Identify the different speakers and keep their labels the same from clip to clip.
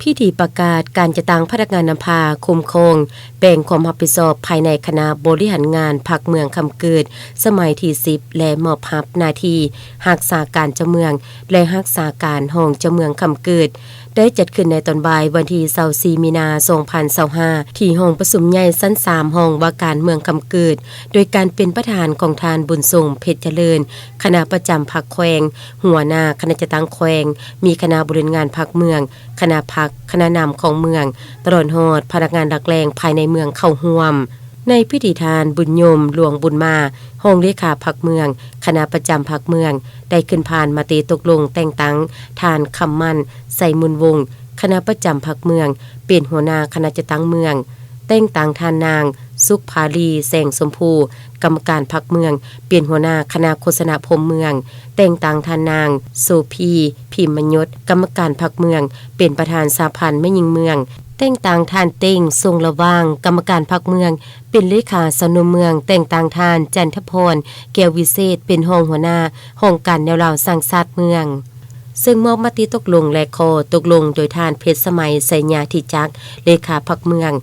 Speaker 1: พิธีประกาศการจะตั้งพนักงานนำพาคุมโคงแบ่งความรับผิดชอบภายในคณะบริหารงานพรรคเมืองคำเกิดสมัยที่10และมอบรับหน้าที่รักษาการเจ้าเมืองและรักษาการห้องเจ้าเมืองคำเกิดได้จัดขึ้นในตอนบ่ายวันที่24มีนาคม2025ที่ห้องประชุมใหญ่ชั้น3ห้องว่าการเมืองคำเกิดโดยการเป็นประธานของทานบุญทรงเพชรเจริญคณะประจำพรรคแขวงหัวหน้าคณะจัดตั้งแขวงมีคณะบริหารงานพรรคเมืองคณะพรรคคณะนำของเมืองตลอดฮอดพนักงานหลักแรงภายในเมืองเข้าร่วมในพิธีทานบุญยมหลวงบุญมาห้องเลขาพรรคเมืองคณะประจำพรรคเมืองได้ขึ้นผ่านมติตกลงแต่งตั้งทานคำมั่นใส่มุนวงคณะประจำพรรคเมืองเป็นหัวหน้าคณะจัดตั้งเมืองแต่งตั้งทานนางสุขภาลีแสงสมภูกรรมการพรรคเมืองเปลี่ยนหัวหน้าคณะโฆษณาพรมเมืองแต่งตั้งทานนางโซพีพิมมยศกรรมการพรรคเมืองเป็นประธานสาพันธ์แม่หญิงเมืองแต่งตั้งทานเต้งทรงระว่างกรรมการพรรคเมืองเป็นเลขาสนมเมืองแต่งตั้งทานจันทพรแก้ววิเศษเป็นรองหัวหน้าห้องการแนวราวสร้างชาติเมืองซึ่งมอบมติตกลงและข้อตกลงโดยทานเพชรสมัยไสญาธิจักรเลขาพรรคเมือง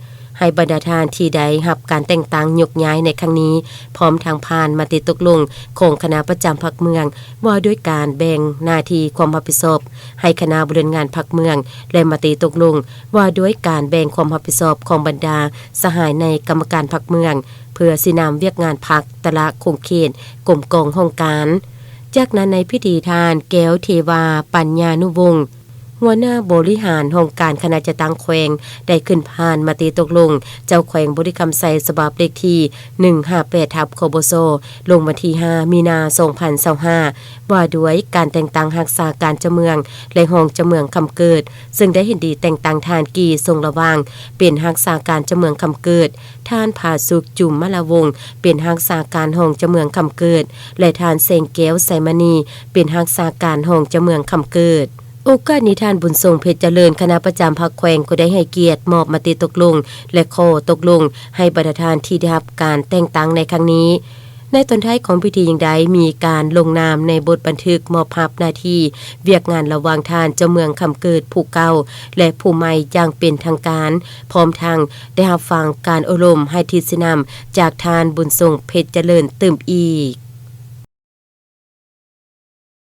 Speaker 1: ให้บรรดาทานที่ใดรับการแต่งตั้งยกย้ายในครั้งนี้พร้อมทางผ่านมติตกลงของคณะประจำพรรคเมืองว่าด้วยการแบ่งหน้าที่ความรับผิดชอบให้คณะบริหารงานพรรคเมืองและมติตกลงว่าด้วยการแบ่งความรับผิดชอบของบรรดาสหายในกรรมการพรรคเมืองเพื่อสินำเวียกงานพรรคแต่ละคงเขตกรมกองห้องการจากนั้นในพิธีทานแก้วเทวาปัญญานุวงศ์หัวหน้าบริหารองค์การคณะจัดตั้งแขวงได้ขึ้นผ่านมติตกลงเจ้าแขวงบริคำไซฉบับเลขที่158ทับคบซลงวันที่5มีนาคม2025ว่าด้วยการแต่งตั้งรักษาการเจ้าเมืองและห้องเจ้าเมืองคำเกิดซึ่งได้เห็นดีแต่งตั้งทานกีทรงระวางเป็นรักษาการเจ้าเมืองคำเกิดทานผาสุกจุ่มมะละวงเป็นรักษาการห้องเจ้าเมืองคำเกิดและทานเซงแก้วไสมณีเป็นรักษาการห้องเจ้าเมืองคำเกิดโอกาสนี้ทานบุญทรงเพชรเจริญคณะประจำพรรคแขวงก็ได้ให้เกียรติมอบมติตกลงและข้อตกลงให้บรรดาทานที่ได้รับการแต่งตั้งในครั้งนี้ในตอนท้ายของพิธีอย่างใดมีการลงนามในบทบันทึกมอบรับหน้าที่เวียกงานระหว่างทานเจ้าเมืองคำเกิดผู้เก่าและผู้ใหม่อย่างเป็นทางการพร้อมทางได้รับฟังการอบรมให้ทิศนำจากทานบุญทรงเพชรเจริญเติมอีก